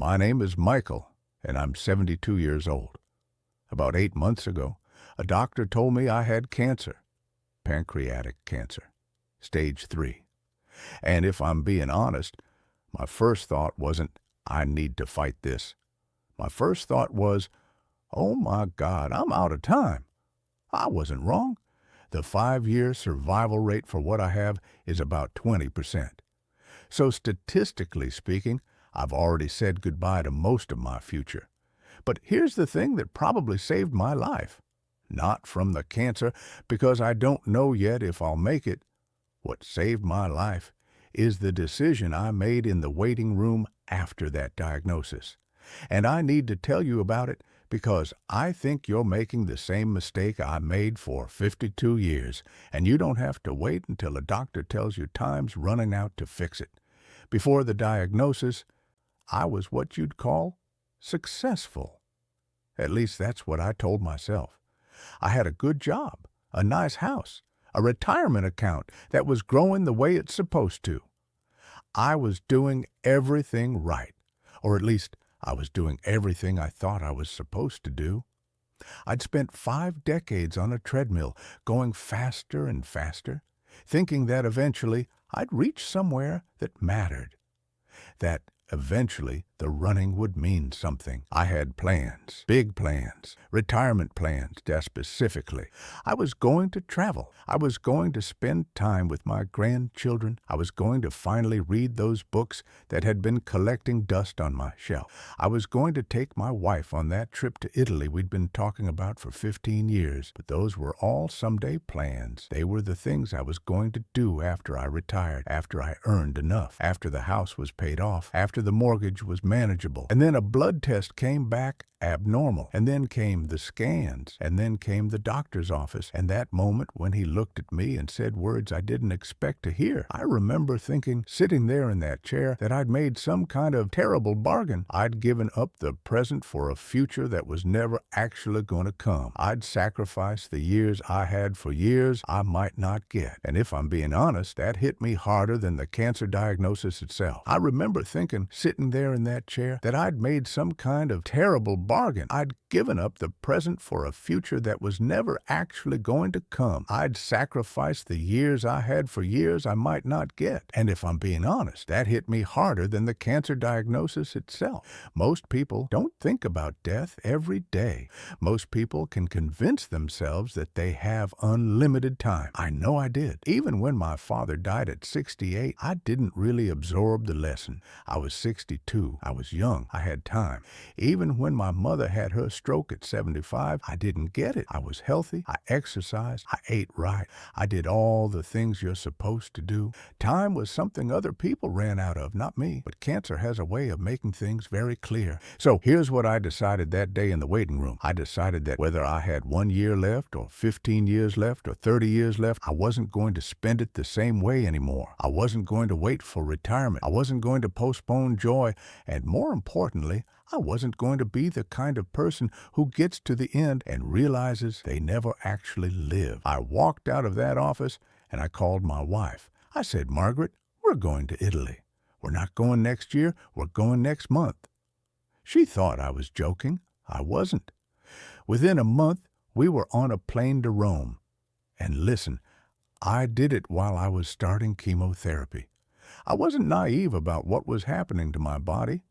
My name is Michael, and I'm 72 years old. About 8 months ago, a doctor told me I had cancer, pancreatic cancer, stage 3. And if I'm being honest, my first thought wasn't, I need to fight this. My first thought was, oh my God, I'm out of time. I wasn't wrong. The 5-year survival rate for what I have is about 20%. So statistically speaking, I've already said goodbye to most of my future. But here's the thing that probably saved my life. Not from the cancer, because I don't know yet if I'll make it. What saved my life is the decision I made in the waiting room after that diagnosis. And I need to tell you about it because I think you're making the same mistake I made for 52 years, and you don't have to wait until a doctor tells you time's running out to fix it. Before the diagnosis, I was what you'd call successful. At least that's what I told myself. I had a good job, a nice house, a retirement account that was growing the way it's supposed to. I was doing everything right, or at least I was doing everything I thought I was supposed to do. I'd spent 5 decades on a treadmill, going faster and faster, thinking that eventually I'd reach somewhere that mattered, that eventually the running would mean something. I had plans, big plans, retirement plans, specifically. I was going to travel. I was going to spend time with my grandchildren. I was going to finally read those books that had been collecting dust on my shelf. I was going to take my wife on that trip to Italy we'd been talking about for 15 years. But those were all someday plans. They were the things I was going to do after I retired, after I earned enough, after the house was paid off, after the mortgage was manageable. And then a blood test came back abnormal. And then came the scans. And then came the doctor's office. And that moment when he looked at me and said words I didn't expect to hear, I remember thinking, sitting there in that chair, that I'd made some kind of terrible bargain. I'd given up the present for a future that was never actually going to come. I'd sacrificed the years I had for years I might not get. And if I'm being honest, that hit me harder than the cancer diagnosis itself. I remember thinking, sitting there in that chair, that I'd made some kind of terrible bargain. I'd given up the present for a future that was never actually going to come. I'd sacrificed the years I had for years I might not get. And if I'm being honest, that hit me harder than the cancer diagnosis itself. Most people don't think about death every day. Most people can convince themselves that they have unlimited time. I know I did. Even when my father died at 68, I didn't really absorb the lesson. I was 62. I was young. I had time. Even when my mother had her stroke at 75, I didn't get it. I was healthy. I exercised. I ate right. I did all the things you're supposed to do. Time was something other people ran out of, not me. But cancer has a way of making things very clear. So here's what I decided that day in the waiting room. I decided that whether I had 1 year left or 15 years left or 30 years left, I wasn't going to spend it the same way anymore. I wasn't going to wait for retirement. I wasn't going to postpone joy. And more importantly, I wasn't going to be the kind of person who gets to the end and realizes they never actually lived. I walked out of that office and I called my wife. I said, Margaret, we're going to Italy. We're not going next year. We're going next month. She thought I was joking. I wasn't. Within a month, we were on a plane to Rome. And listen, I did it while I was starting chemotherapy. I wasn't naive about what was happening to my body.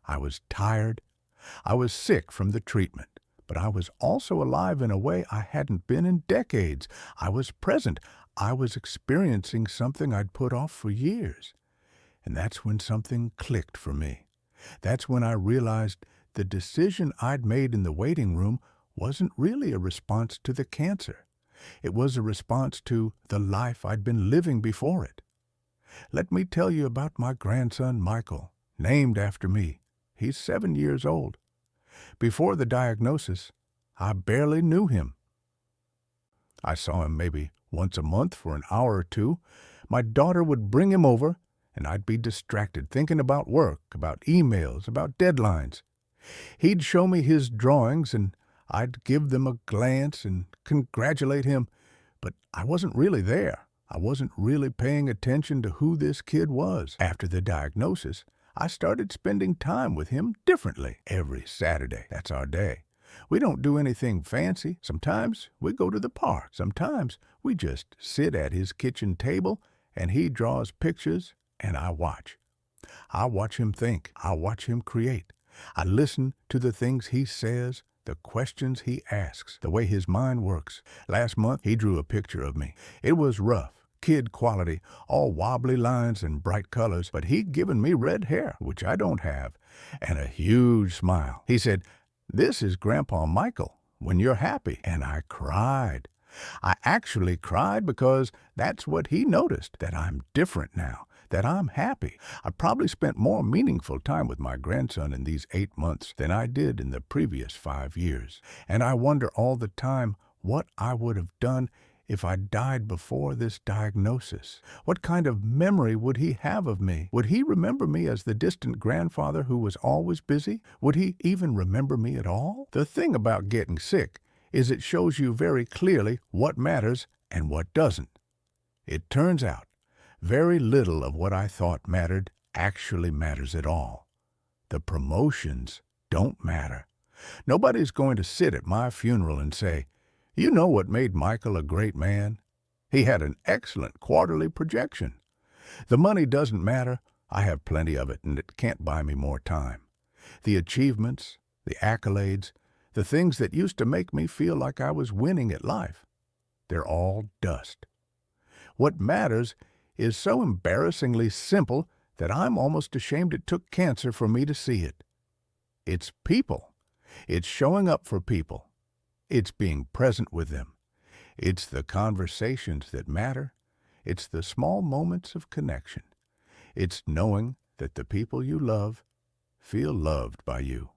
I was tired. I was sick from the treatment, but I was also alive in a way I hadn't been in decades. I was present. I was experiencing something I'd put off for years. And that's when something clicked for me. That's when I realized the decision I'd made in the waiting room wasn't really a response to the cancer. It was a response to the life I'd been living before it. Let me tell you about my grandson, Michael, named after me. He's 7 years old. Before the diagnosis, I barely knew him. I saw him maybe once a month for an hour or two. My daughter would bring him over, and I'd be distracted thinking about work, about emails, about deadlines. He'd show me his drawings, and I'd give them a glance and congratulate him, but I wasn't really there. I wasn't really paying attention to who this kid was. After the diagnosis, I started spending time with him differently every Saturday. That's our day. We don't do anything fancy. Sometimes we go to the park. Sometimes we just sit at his kitchen table and he draws pictures and I watch. I watch him think. I watch him create. I listen to the things he says, the questions he asks, the way his mind works. Last month, he drew a picture of me. It was rough, kid quality, all wobbly lines and bright colors, but he'd given me red hair, which I don't have, and a huge smile. He said, "This is Grandpa Michael when you're happy." And I cried. I actually cried because that's what he noticed, that I'm different now, that I'm happy. I probably spent more meaningful time with my grandson in these 8 months than I did in the previous 5 years. And I wonder all the time what I would have done if I died before this diagnosis. What kind of memory would he have of me? Would he remember me as the distant grandfather who was always busy? Would he even remember me at all? The thing about getting sick is it shows you very clearly what matters and what doesn't. It turns out very little of what I thought mattered actually matters at all. The promotions don't matter. Nobody's going to sit at my funeral and say, "You know what made Michael a great man? He had an excellent quarterly projection." The money doesn't matter. I have plenty of it, and it can't buy me more time. The achievements, the accolades, the things that used to make me feel like I was winning at life, they're all dust. What matters is so embarrassingly simple that I'm almost ashamed it took cancer for me to see it. It's people. It's showing up for people. It's being present with them. It's the conversations that matter. It's the small moments of connection. It's knowing that the people you love feel loved by you.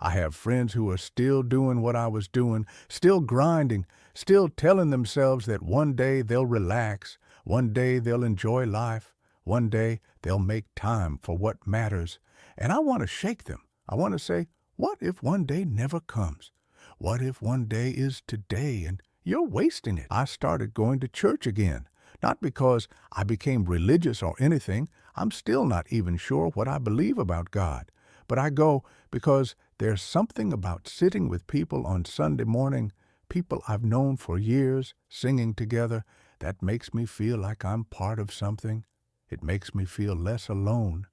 I have friends who are still doing what I was doing, still grinding, still telling themselves that one day they'll relax, one day they'll enjoy life, one day they'll make time for what matters. And I want to shake them. I want to say, what if one day never comes? What if one day is today and you're wasting it? I started going to church again, not because I became religious or anything. I'm still not even sure what I believe about God. But I go because there's something about sitting with people on Sunday morning, people I've known for years, singing together, that makes me feel like I'm part of something. It makes me feel less alone.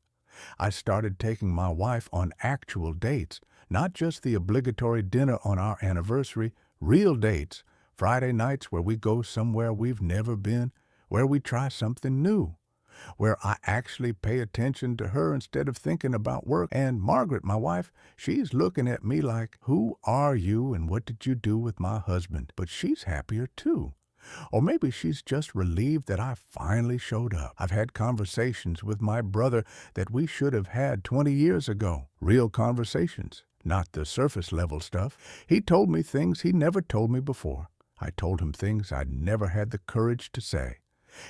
I started taking my wife on actual dates, not just the obligatory dinner on our anniversary, real dates, Friday nights where we go somewhere we've never been, where we try something new, where I actually pay attention to her instead of thinking about work. And Margaret, my wife, she's looking at me like, "Who are you and what did you do with my husband?" But she's happier too. Or maybe she's just relieved that I finally showed up. I've had conversations with my brother that we should have had 20 years ago. Real conversations, not the surface level stuff. He told me things he never told me before. I told him things I'd never had the courage to say.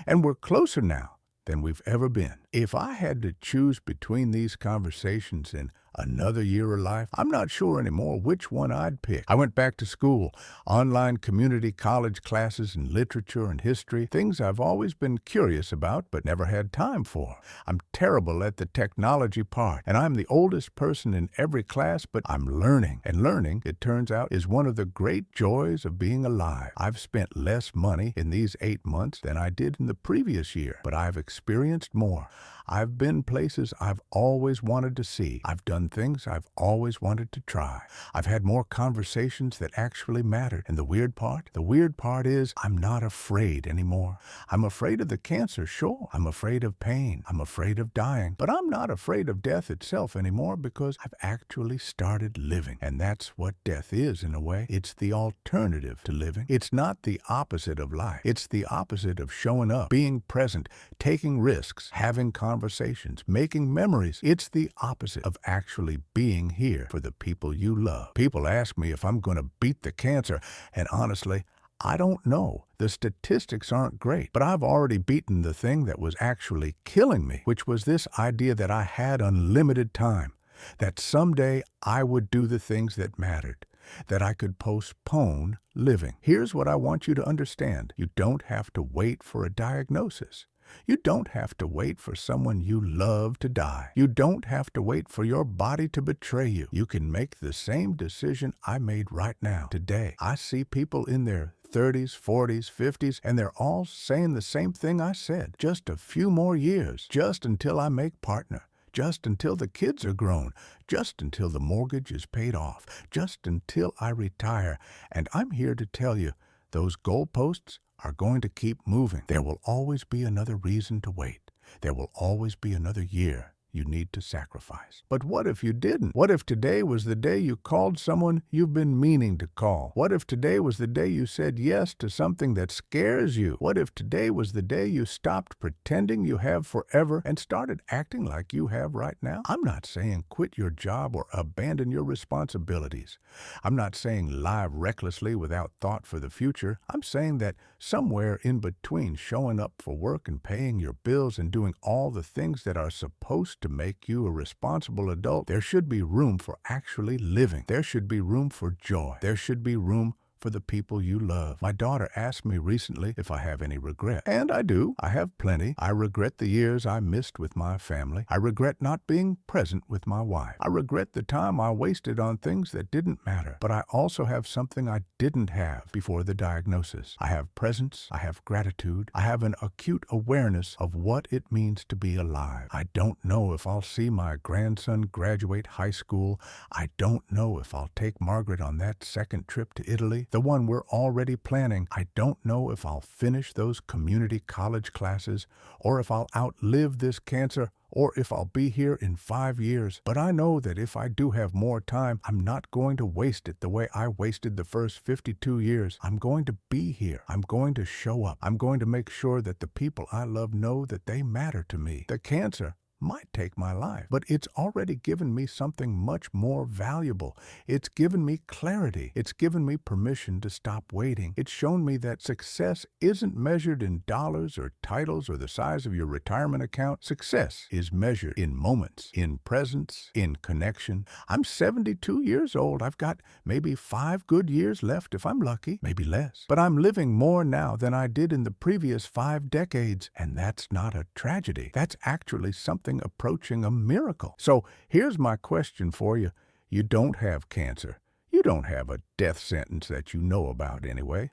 And we're closer now than we've ever been. If I had to choose between these conversations and another year of life, I'm not sure anymore which one I'd pick. I went back to school, online community college classes in literature and history, things I've always been curious about but never had time for. I'm terrible at the technology part, and I'm the oldest person in every class, but I'm learning. And learning, it turns out, is one of the great joys of being alive. I've spent less money in these 8 months than I did in the previous year, but I've experienced more. I've been places I've always wanted to see. I've done things I've always wanted to try. I've had more conversations that actually mattered. And the weird part is I'm not afraid anymore. I'm afraid of the cancer, sure. I'm afraid of pain. I'm afraid of dying. But I'm not afraid of death itself anymore because I've actually started living. And that's what death is in a way. It's the alternative to living. It's not the opposite of life. It's the opposite of showing up, being present, taking risks, having conversations, making memories. It's the opposite of actually being here for the people you love. People ask me if I'm going to beat the cancer, and honestly, I don't know. The statistics aren't great, but I've already beaten the thing that was actually killing me, which was this idea that I had unlimited time, that someday I would do the things that mattered, that I could postpone living. Here's what I want you to understand. You don't have to wait for a diagnosis. You don't have to wait for someone you love to die. You don't have to wait for your body to betray you. You can make the same decision I made right now, today. I see people in their 30s, 40s, 50s, and they're all saying the same thing I said. Just a few more years, just until I make partner, just until the kids are grown, just until the mortgage is paid off, just until I retire. And I'm here to tell you, those goalposts are going to keep moving. There will always be another reason to wait. There will always be another year you need to sacrifice. But what if you didn't? What if today was the day you called someone you've been meaning to call? What if today was the day you said yes to something that scares you? What if today was the day you stopped pretending you have forever and started acting like you have right now? I'm not saying quit your job or abandon your responsibilities. I'm not saying lie recklessly without thought for the future. I'm saying that somewhere in between showing up for work and paying your bills and doing all the things that are supposed to make you a responsible adult, there should be room for actually living. There should be room for joy. There should be room for the people you love. My daughter asked me recently if I have any regret. And I do. I have plenty. I regret the years I missed with my family. I regret not being present with my wife. I regret the time I wasted on things that didn't matter. But I also have something I didn't have before the diagnosis. I have presence. I have gratitude. I have an acute awareness of what it means to be alive. I don't know if I'll see my grandson graduate high school. I don't know if I'll take Margaret on that second trip to Italy, the one we're already planning. I don't know if I'll finish those community college classes, or if I'll outlive this cancer, or if I'll be here in 5 years. But I know that if I do have more time, I'm not going to waste it the way I wasted the first 52 years. I'm going to be here. I'm going to show up. I'm going to make sure that the people I love know that they matter to me. The cancer might take my life, but it's already given me something much more valuable. It's given me clarity. It's given me permission to stop waiting. It's shown me that success isn't measured in dollars or titles or the size of your retirement account. Success is measured in moments, in presence, in connection. I'm 72 years old. I've got maybe 5 good years left if I'm lucky, maybe less. But I'm living more now than I did in the previous 5 decades, and that's not a tragedy. That's actually something approaching a miracle. So here's my question for you. You don't have cancer. You don't have a death sentence that you know about anyway.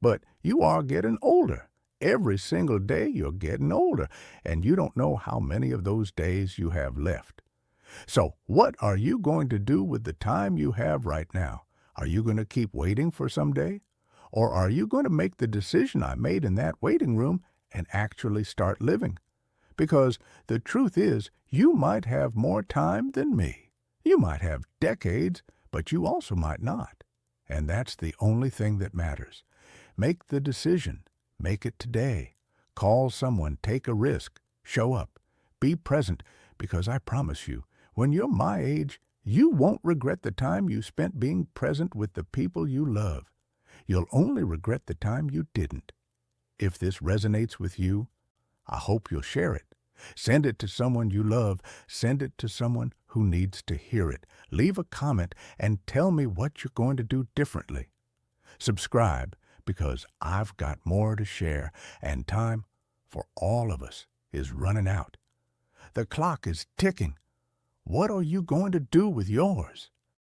But you are getting older. Every single day you're getting older, and you don't know how many of those days you have left. So what are you going to do with the time you have right now? Are you going to keep waiting for someday? Or are you going to make the decision I made in that waiting room and actually start living? Because the truth is, you might have more time than me. You might have decades, but you also might not. And that's the only thing that matters. Make the decision. Make it today. Call someone. Take a risk. Show up. Be present, because I promise you, when you're my age, you won't regret the time you spent being present with the people you love. You'll only regret the time you didn't. If this resonates with you, I hope you'll share it. Send it to someone you love. Send it to someone who needs to hear it. Leave a comment and tell me what you're going to do differently. Subscribe, because I've got more to share, and time for all of us is running out. The clock is ticking. What are you going to do with yours?